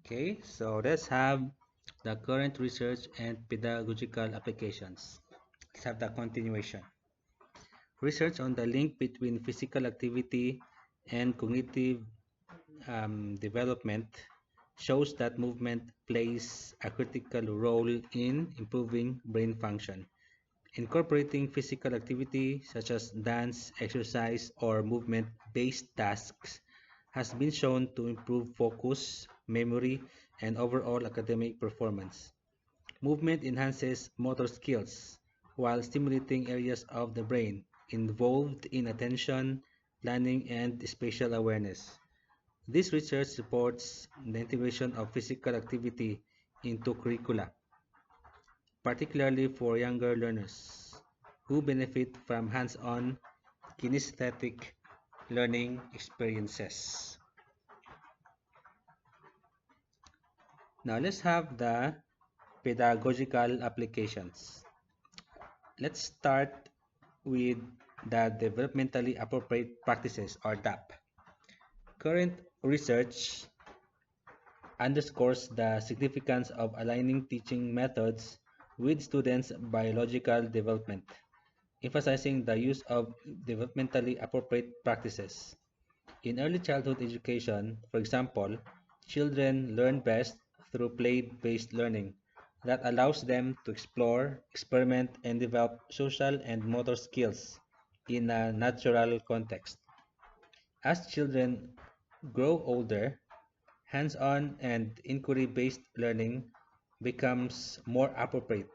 Okay, so let's have the current research and pedagogical applications. Let's have the continuation. Research on the link between physical activity and cognitive development shows that movement plays a critical role in improving brain function. Incorporating physical activity such as dance, exercise, or movement based tasks has been shown to improve focus, memory, and overall academic performance. Movement enhances motor skills while stimulating areas of the brain involved in attention, planning, and spatial awareness. This research supports the integration of physical activity into curricula, particularly for younger learners who benefit from hands-on kinesthetic learning experiences. Now let's have the pedagogical applications. Let's start with the developmentally appropriate practices or DAP. Current research underscores the significance of aligning teaching methods with students' biological development, emphasizing the use of developmentally appropriate practices. In early childhood education, for example, children learn best through play-based learning that allows them to explore, experiment, and develop social and motor skills in a natural context. As children grow older, hands-on and inquiry-based learning becomes more appropriate,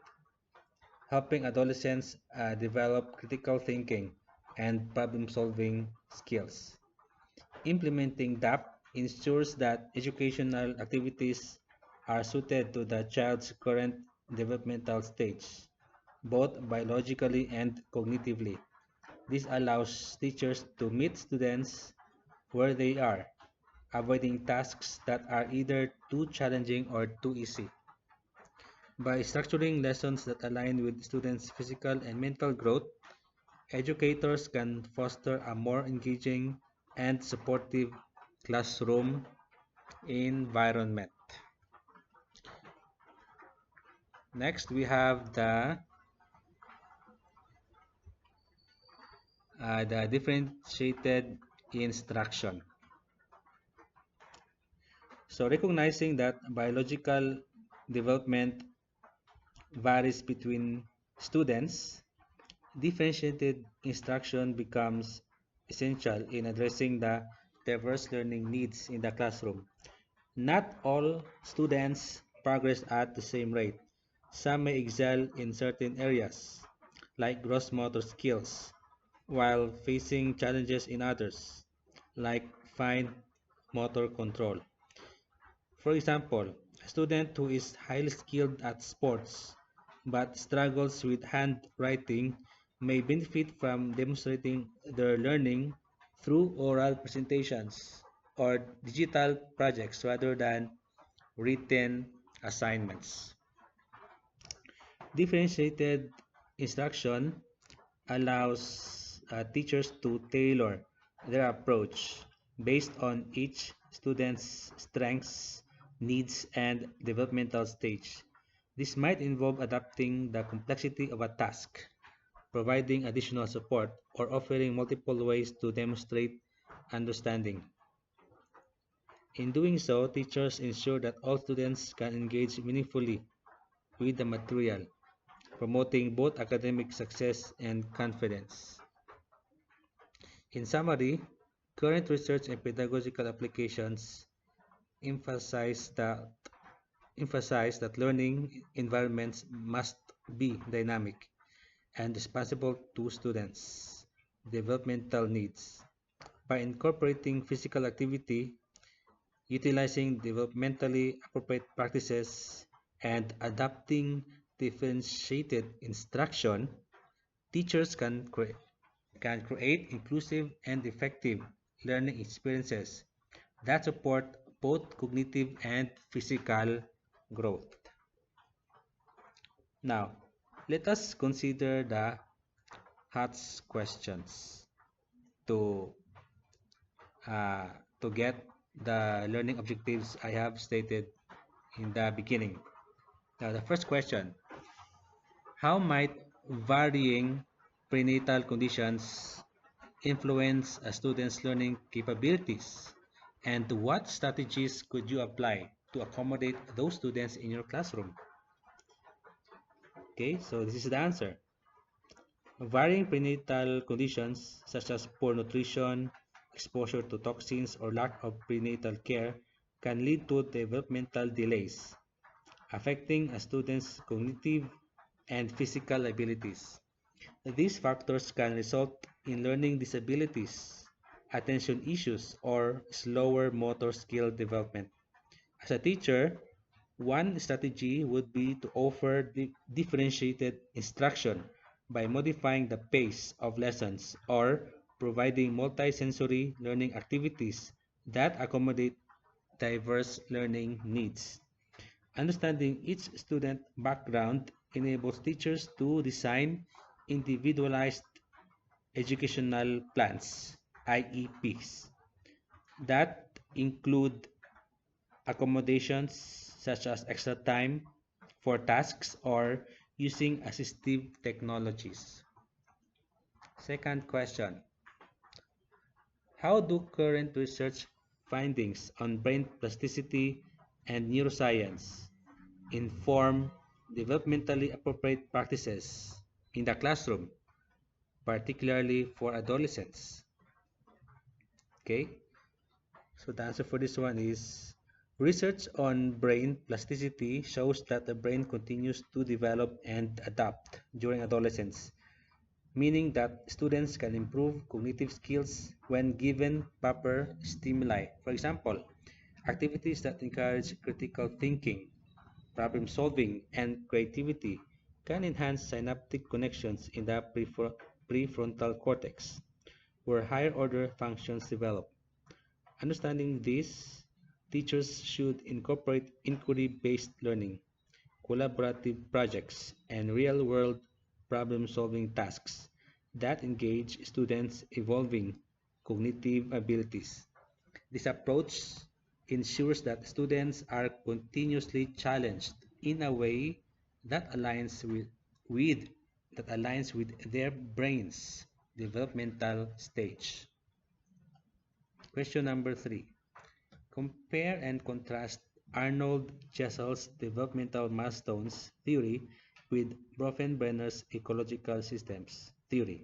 helping adolescents develop critical thinking and problem-solving skills. Implementing DAP ensures that educational activities are suited to the child's current developmental stage, both biologically and cognitively. This allows teachers to meet students where they are, avoiding tasks that are either too challenging or too easy. By structuring lessons that align with students' physical and mental growth, educators can foster a more engaging and supportive classroom environment. Next, we have the differentiated instruction. So recognizing that biological development varies between students, differentiated instruction becomes essential in addressing the diverse learning needs in the classroom. Not all students progress at the same rate. Some may excel in certain areas, like gross motor skills, while facing challenges in others, like fine motor control. For example, a student who is highly skilled at sports but struggles with handwriting may benefit from demonstrating their learning through oral presentations or digital projects rather than written assignments. Differentiated instruction allows teachers to tailor their approach based on each student's strengths, needs, and developmental stage. This might involve adapting the complexity of a task, providing additional support, or offering multiple ways to demonstrate understanding. In doing so, teachers ensure that all students can engage meaningfully with the material, promoting both academic success and confidence. In summary, current research and pedagogical applications emphasize that learning environments must be dynamic and responsive to students' developmental needs. By incorporating physical activity, utilizing developmentally appropriate practices, and adapting differentiated instruction, teachers can create inclusive and effective learning experiences that support both cognitive and physical growth. Now, let us consider the HATS questions to uh, to get the learning objectives I have stated in the beginning. Now, the first question: how might varying prenatal conditions influence a student's learning capabilities? And what strategies could you apply to accommodate those students in your classroom? Okay, so this is the answer. Varying prenatal conditions such as poor nutrition, exposure to toxins, or lack of prenatal care can lead to developmental delays, affecting a student's cognitive and physical abilities. These factors can result in learning disabilities, attention issues, or slower motor skill development. As a teacher, one strategy would be to offer differentiated instruction by modifying the pace of lessons or providing multisensory learning activities that accommodate diverse learning needs. Understanding each student background enables teachers to design individualized educational plans, IEPs, that include accommodations such as extra time for tasks or using assistive technologies. Second question: how do current research findings on brain plasticity and neuroscience inform developmentally appropriate practices in the classroom, particularly for adolescents? Okay, so the answer for this one is research on brain plasticity shows that the brain continues to develop and adapt during adolescence, meaning that students can improve cognitive skills when given proper stimuli. For example, activities that encourage critical thinking, problem solving, and creativity can enhance synaptic connections in the prefrontal cortex, where higher order functions develop. Understanding this, teachers should incorporate inquiry-based learning, collaborative projects, and real-world problem-solving tasks that engage students' evolving cognitive abilities. This approach ensures that students are continuously challenged in a way that with aligns with their brain's developmental stage. Question number 3. Compare and contrast Arnold Chesel's developmental milestones theory with Bronfenbrenner's ecological systems theory.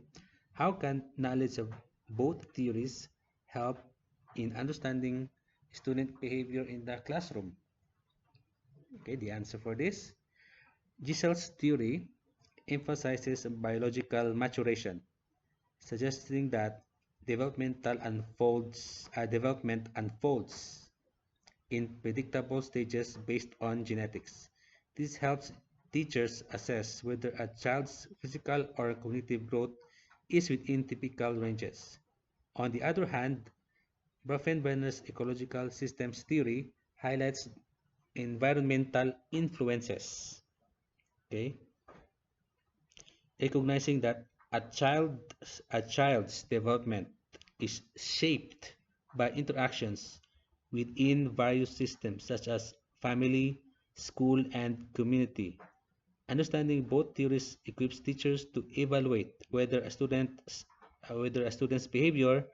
How can knowledge of both theories help in understanding student behavior in the classroom? Okay, the answer for this. Gisel's theory emphasizes biological maturation, suggesting that development unfolds in predictable stages based on genetics. This helps teachers assess whether a child's physical or cognitive growth is within typical ranges. On the other hand, Bronfenbrenner's ecological systems theory highlights environmental influences, okay? Recognizing that a child's development is shaped by interactions within various systems such as family, school, and community. Understanding both theories equips teachers to evaluate whether a student's behavior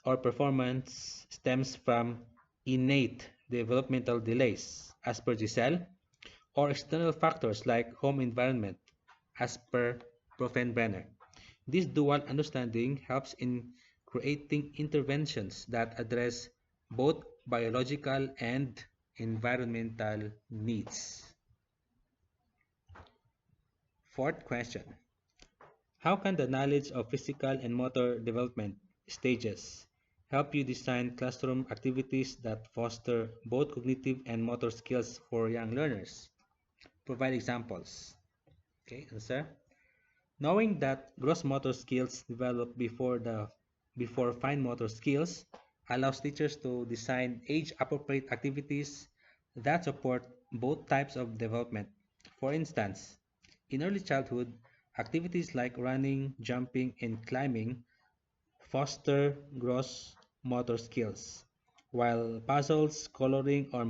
or performance stems from innate developmental delays, as per Giselle, or external factors like home environment, as per Bronfenbrenner. This dual understanding helps in creating interventions that address both biological and environmental needs. Fourth question: how can the knowledge of physical and motor development stages help you design classroom activities that foster both cognitive and motor skills for young learners? Provide examples. Okay, answer. Knowing that gross motor skills develop before fine motor skills allows teachers to design age-appropriate activities that support both types of development. For instance, in early childhood, activities like running, jumping, and climbing foster gross motor skills, while puzzles, coloring, or